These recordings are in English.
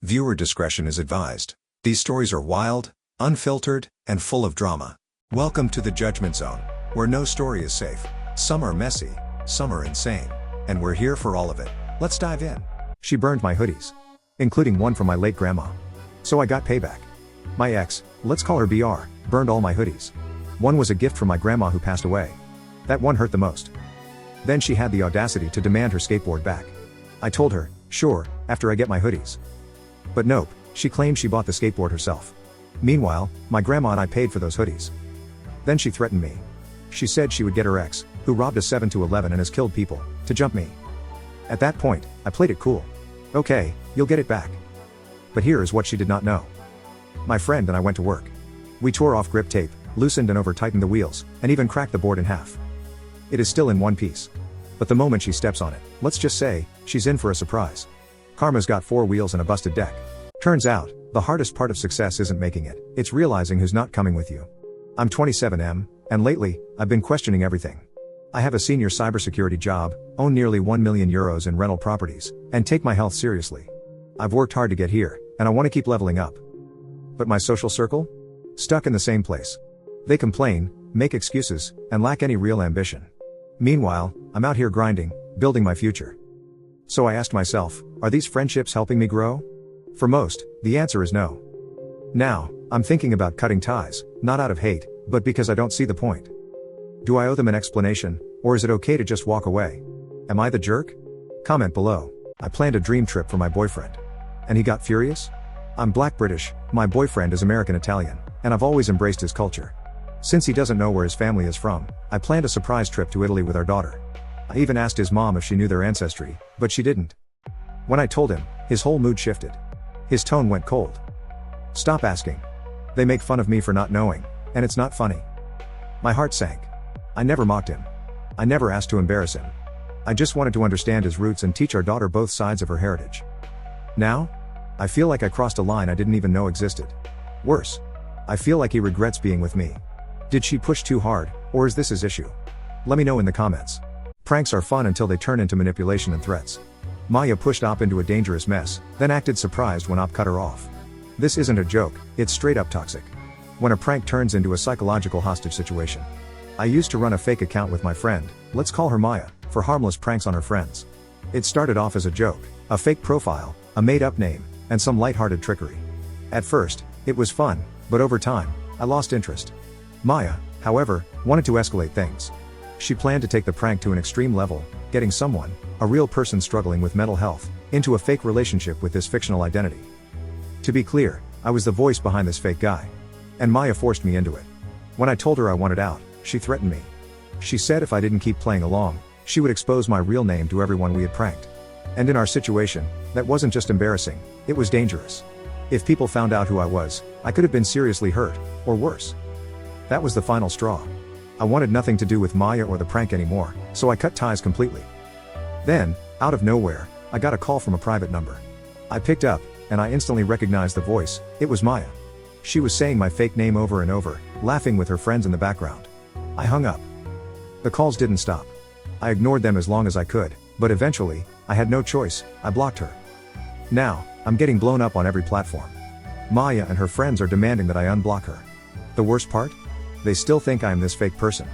Viewer discretion is advised. These stories are wild, unfiltered, and full of drama. Welcome to the Judgment Zone, where no story is safe. Some are messy, some are insane, and we're here for all of it. Let's dive in. She burned my hoodies, including one from my late grandma. So I got payback. My ex, let's call her BR, burned all my hoodies. One was a gift from my grandma who passed away. That one hurt the most. Then she had the audacity to demand her skateboard back. I told her, sure, after I get my hoodies. But nope, she claimed she bought the skateboard herself. Meanwhile, my grandma and I paid for those hoodies. Then she threatened me. She said she would get her ex, who robbed a 7-Eleven and has killed people, to jump me. At that point, I played it cool. Okay, you'll get it back. But here is what she did not know. My friend and I went to work. We tore off grip tape, loosened and over-tightened the wheels, and even cracked the board in half. It is still in one piece. But the moment she steps on it, let's just say, she's in for a surprise. Karma's got 4 wheels and a busted deck. Turns out, the hardest part of success isn't making it, it's realizing who's not coming with you. I'm 27M, and lately, I've been questioning everything. I have a senior cybersecurity job, own nearly 1 million euros in rental properties, and take my health seriously. I've worked hard to get here, and I want to keep leveling up. But my social circle? Stuck in the same place. They complain, make excuses, and lack any real ambition. Meanwhile, I'm out here grinding, building my future. So I asked myself, are these friendships helping me grow? For most, the answer is no. Now, I'm thinking about cutting ties, not out of hate, but because I don't see the point. Do I owe them an explanation, or is it okay to just walk away? Am I the jerk? Comment below. I planned a dream trip for my boyfriend. And he got furious? I'm Black British, my boyfriend is American Italian, and I've always embraced his culture. Since he doesn't know where his family is from, I planned a surprise trip to Italy with our daughter. I even asked his mom if she knew their ancestry, but she didn't. When I told him, his whole mood shifted. His tone went cold. Stop asking. They make fun of me for not knowing, and it's not funny. My heart sank. I never mocked him. I never asked to embarrass him. I just wanted to understand his roots and teach our daughter both sides of her heritage. Now? I feel like I crossed a line I didn't even know existed. Worse. I feel like he regrets being with me. Did she push too hard, or is this his issue? Let me know in the comments. Pranks are fun until they turn into manipulation and threats. Maya pushed Op into a dangerous mess, then acted surprised when Op cut her off. This isn't a joke, it's straight up toxic. When a prank turns into a psychological hostage situation. I used to run a fake account with my friend, let's call her Maya, for harmless pranks on her friends. It started off as a joke, a fake profile, a made-up name, and some lighthearted trickery. At first, it was fun, but over time, I lost interest. Maya, however, wanted to escalate things. She planned to take the prank to an extreme level, getting someone, a real person struggling with mental health, into a fake relationship with this fictional identity. To be clear, I was the voice behind this fake guy. And Maya forced me into it. When I told her I wanted out, she threatened me. She said if I didn't keep playing along, she would expose my real name to everyone we had pranked. And in our situation, that wasn't just embarrassing, it was dangerous. If people found out who I was, I could have been seriously hurt, or worse. That was the final straw. I wanted nothing to do with Maya or the prank anymore, so I cut ties completely. Then, out of nowhere, I got a call from a private number. I picked up, and I instantly recognized the voice, it was Maya. She was saying my fake name over and over, laughing with her friends in the background. I hung up. The calls didn't stop. I ignored them as long as I could, but eventually, I had no choice, I blocked her. Now, I'm getting blown up on every platform. Maya and her friends are demanding that I unblock her. The worst part? They still think I am this fake person.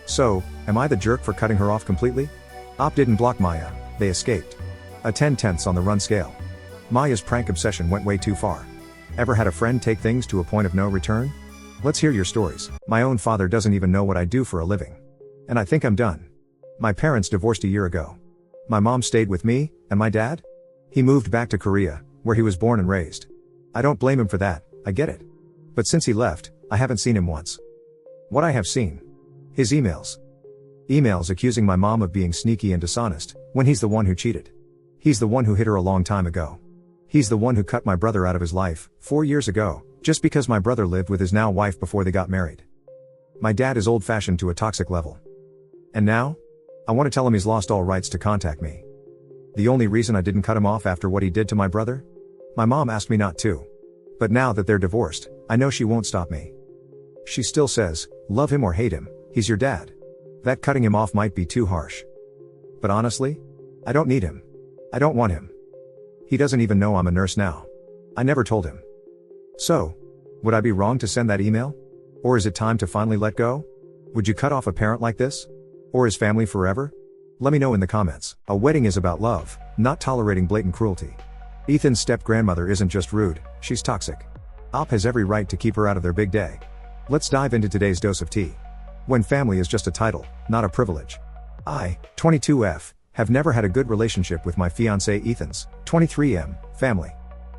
So, am I the jerk for cutting her off completely? Op didn't block Maya, they escaped. A 10/10 on the run scale. Maya's prank obsession went way too far. Ever had a friend take things to a point of no return? Let's hear your stories. My own father doesn't even know what I do for a living. And I think I'm done. My parents divorced a year ago. My mom stayed with me, and my dad? He moved back to Korea, where he was born and raised. I don't blame him for that, I get it. But since he left, I haven't seen him once. What I have seen? His emails. Emails accusing my mom of being sneaky and dishonest, when he's the one who cheated. He's the one who hit her a long time ago. He's the one who cut my brother out of his life, 4 years ago, just because my brother lived with his now wife before they got married. My dad is old-fashioned to a toxic level. And now? I want to tell him he's lost all rights to contact me. The only reason I didn't cut him off after what he did to my brother? My mom asked me not to. But now that they're divorced, I know she won't stop me. She still says, love him or hate him, he's your dad. That cutting him off might be too harsh. But honestly, I don't need him. I don't want him. He doesn't even know I'm a nurse now. I never told him. So, would I be wrong to send that email? Or is it time to finally let go? Would you cut off a parent like this? Or his family forever? Let me know in the comments. A wedding is about love, not tolerating blatant cruelty. Ethan's step-grandmother isn't just rude, she's toxic. Op has every right to keep her out of their big day. Let's dive into today's dose of tea. When family is just a title, not a privilege. I, 22F, have never had a good relationship with my fiancé Ethan's, 23M, family.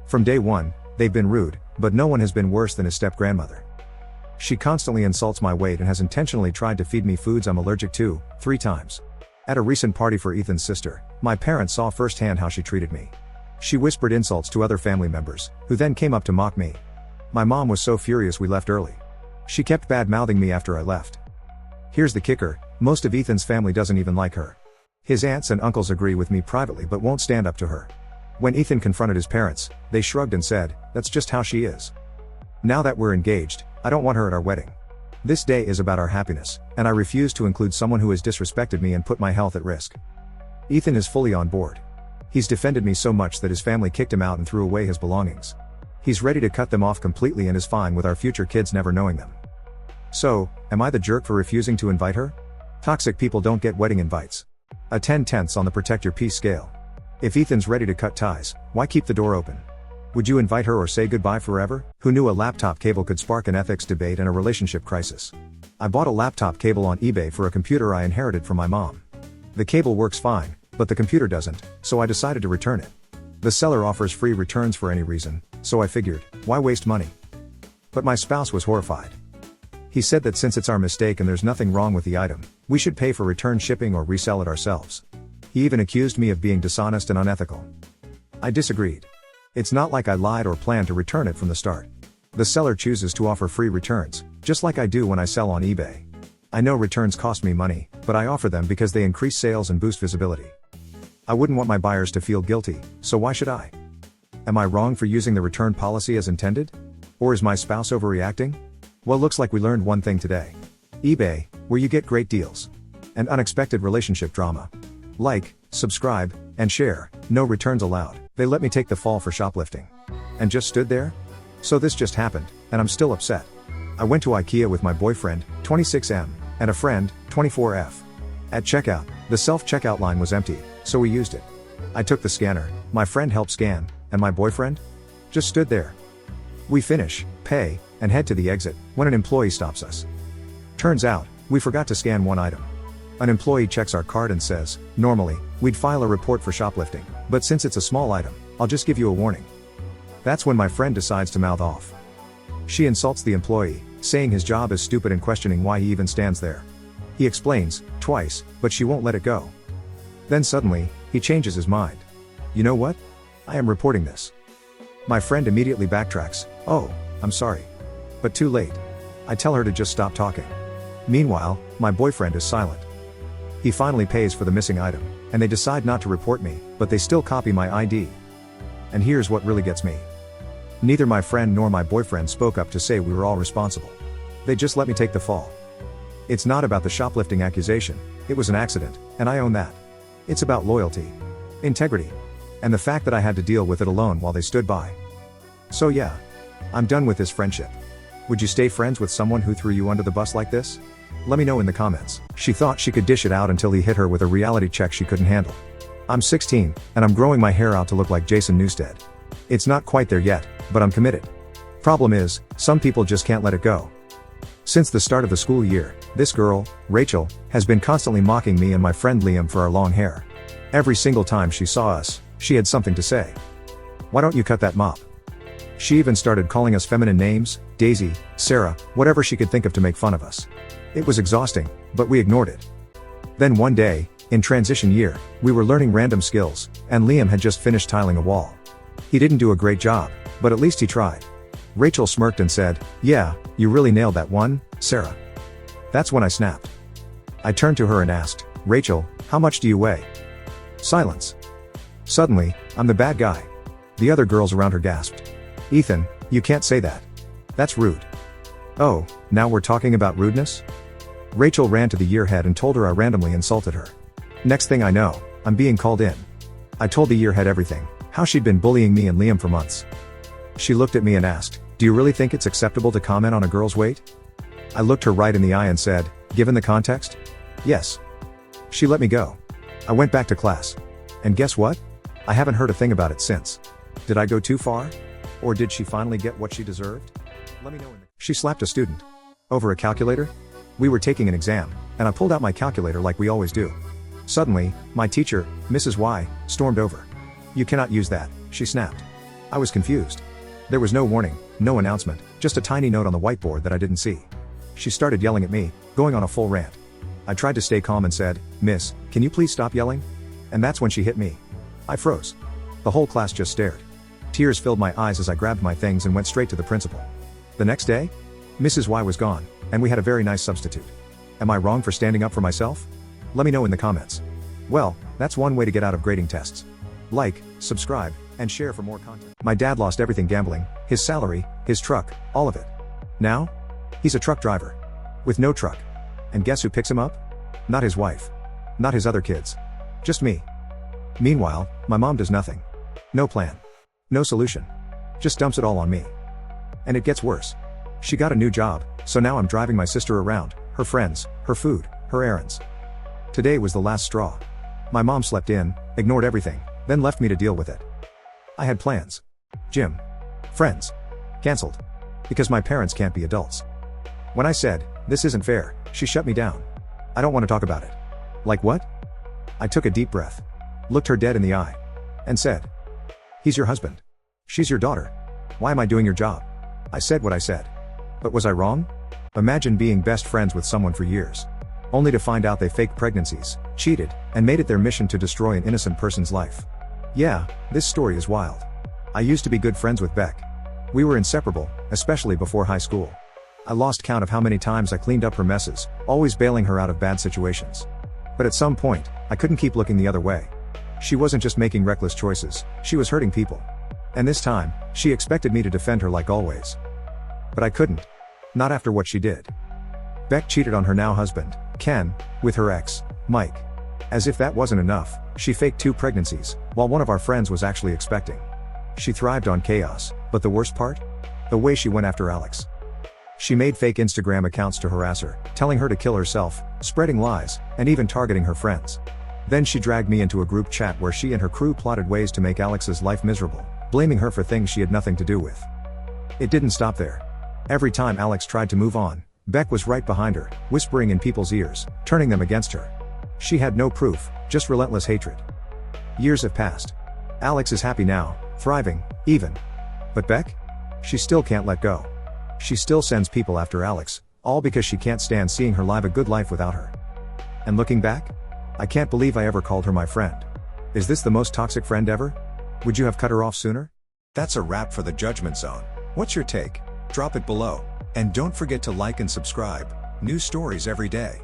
From day one, they've been rude, but no one has been worse than his step-grandmother. She constantly insults my weight and has intentionally tried to feed me foods I'm allergic to, 3 times. At a recent party for Ethan's sister, my parents saw firsthand how she treated me. She whispered insults to other family members, who then came up to mock me. My mom was so furious we left early. She kept bad-mouthing me after I left. Here's the kicker, most of Ethan's family doesn't even like her. His aunts and uncles agree with me privately but won't stand up to her. When Ethan confronted his parents, they shrugged and said, "That's just how she is." Now that we're engaged, I don't want her at our wedding. This day is about our happiness, and I refuse to include someone who has disrespected me and put my health at risk. Ethan is fully on board. He's defended me so much that his family kicked him out and threw away his belongings. He's ready to cut them off completely and is fine with our future kids never knowing them. So, am I the jerk for refusing to invite her? Toxic people don't get wedding invites. A 10/10 on the protect your peace scale. If Ethan's ready to cut ties, why keep the door open? Would you invite her or say goodbye forever? Who knew a laptop cable could spark an ethics debate and a relationship crisis? I bought a laptop cable on eBay for a computer I inherited from my mom. The cable works fine, but the computer doesn't, so I decided to return it. The seller offers free returns for any reason, so I figured, why waste money? But my spouse was horrified. He said that since it's our mistake and there's nothing wrong with the item, we should pay for return shipping or resell it ourselves. He even accused me of being dishonest and unethical. I disagreed. It's not like I lied or planned to return it from the start. The seller chooses to offer free returns, just like I do when I sell on eBay. I know returns cost me money, but I offer them because they increase sales and boost visibility. I wouldn't want my buyers to feel guilty, so why should I? Am I wrong for using the return policy as intended? Or is my spouse overreacting? Well, looks like we learned one thing today. eBay, where you get great deals. And unexpected relationship drama. Like, subscribe, and share, no returns allowed. They let me take the fall for shoplifting. And just stood there? So this just happened, and I'm still upset. I went to IKEA with my boyfriend, 26M, and a friend, 24F. At checkout, the self-checkout line was empty, so we used it. I took the scanner, my friend helped scan, and my boyfriend? Just stood there. We finish, pay, and head to the exit, when an employee stops us. Turns out, we forgot to scan one item. An employee checks our card and says, normally, we'd file a report for shoplifting, but since it's a small item, I'll just give you a warning. That's when my friend decides to mouth off. She insults the employee, saying his job is stupid and questioning why he even stands there. He explains, twice, but she won't let it go. Then suddenly, he changes his mind. You know what? I am reporting this. My friend immediately backtracks, oh, I'm sorry. But too late. I tell her to just stop talking. Meanwhile, my boyfriend is silent. He finally pays for the missing item, and they decide not to report me, but they still copy my ID. And here's what really gets me. Neither my friend nor my boyfriend spoke up to say we were all responsible. They just let me take the fall. It's not about the shoplifting accusation, it was an accident, and I own that. It's about loyalty, integrity, and the fact that I had to deal with it alone while they stood by. So yeah, I'm done with this friendship. Would you stay friends with someone who threw you under the bus like this? Let me know in the comments. She thought she could dish it out until he hit her with a reality check she couldn't handle. I'm 16, and I'm growing my hair out to look like Jason Newsted. It's not quite there yet, but I'm committed. Problem is, some people just can't let it go. Since the start of the school year, this girl, Rachel, has been constantly mocking me and my friend Liam for our long hair. Every single time she saw us, she had something to say. Why don't you cut that mop? She even started calling us feminine names, Daisy, Sarah, whatever she could think of to make fun of us. It was exhausting, but we ignored it. Then one day, in transition year, we were learning random skills, and Liam had just finished tiling a wall. He didn't do a great job, but at least he tried. Rachel smirked and said, "Yeah, you really nailed that one, Sarah." That's when I snapped. I turned to her and asked, "Rachel, how much do you weigh?" Silence. Suddenly, I'm the bad guy. The other girls around her gasped. "Ethan, you can't say that. That's rude." Oh, now we're talking about rudeness? Rachel ran to the year head and told her I randomly insulted her. Next thing I know, I'm being called in. I told the year head everything, how she'd been bullying me and Liam for months. She looked at me and asked, "Do you really think it's acceptable to comment on a girl's weight?" I looked her right in the eye and said, "Given the context? Yes." She let me go. I went back to class. And guess what? I haven't heard a thing about it since. Did I go too far? Or did she finally get what she deserved? Let me know in the... She slapped a student. Over a calculator? We were taking an exam, and I pulled out my calculator like we always do. Suddenly, my teacher, Mrs. Y, stormed over. "You cannot use that," she snapped. I was confused. There was no warning, no announcement, just a tiny note on the whiteboard that I didn't see. She started yelling at me, going on a full rant. I tried to stay calm and said, "Miss, can you please stop yelling?" And that's when she hit me. I froze. The whole class just stared. Tears filled my eyes as I grabbed my things and went straight to the principal. The next day, Mrs. Y was gone, and we had a very nice substitute. Am I wrong for standing up for myself? Let me know in the comments. Well, that's one way to get out of grading tests. Like, subscribe, and share for more content. My dad lost everything gambling, his salary, his truck, all of it. Now? He's a truck driver. With no truck. And guess who picks him up? Not his wife. Not his other kids. Just me. Meanwhile, my mom does nothing. No plan. No solution. Just dumps it all on me. And it gets worse. She got a new job, so now I'm driving my sister around, her friends, her food, her errands. Today was the last straw. My mom slept in, ignored everything, then left me to deal with it. I had plans. Gym. Friends. Cancelled. Because my parents can't be adults. When I said, "This isn't fair," she shut me down. "I don't want to talk about it." Like what? I took a deep breath. Looked her dead in the eye. And said, "He's your husband. She's your daughter. Why am I doing your job?" I said what I said. But was I wrong? Imagine being best friends with someone for years. Only to find out they faked pregnancies, cheated, and made it their mission to destroy an innocent person's life. Yeah, this story is wild. I used to be good friends with Beck. We were inseparable, especially before high school. I lost count of how many times I cleaned up her messes, always bailing her out of bad situations. But at some point, I couldn't keep looking the other way. She wasn't just making reckless choices, she was hurting people. And this time, she expected me to defend her like always. But I couldn't. Not after what she did. Beck cheated on her now husband, Ken, with her ex, Mike. As if that wasn't enough, she faked 2 pregnancies, while one of our friends was actually expecting. She thrived on chaos, but the worst part? The way she went after Alex. She made fake Instagram accounts to harass her, telling her to kill herself, spreading lies, and even targeting her friends. Then she dragged me into a group chat where she and her crew plotted ways to make Alex's life miserable, blaming her for things she had nothing to do with. It didn't stop there. Every time Alex tried to move on, Beck was right behind her, whispering in people's ears, turning them against her. She had no proof, just relentless hatred. Years have passed. Alex is happy now, thriving, even. But Beck? She still can't let go. She still sends people after Alex, all because she can't stand seeing her live a good life without her. And looking back? I can't believe I ever called her my friend. Is this the most toxic friend ever? Would you have cut her off sooner? That's a wrap for the Judgment Zone. What's your take? Drop it below. And don't forget to like and subscribe. New stories every day.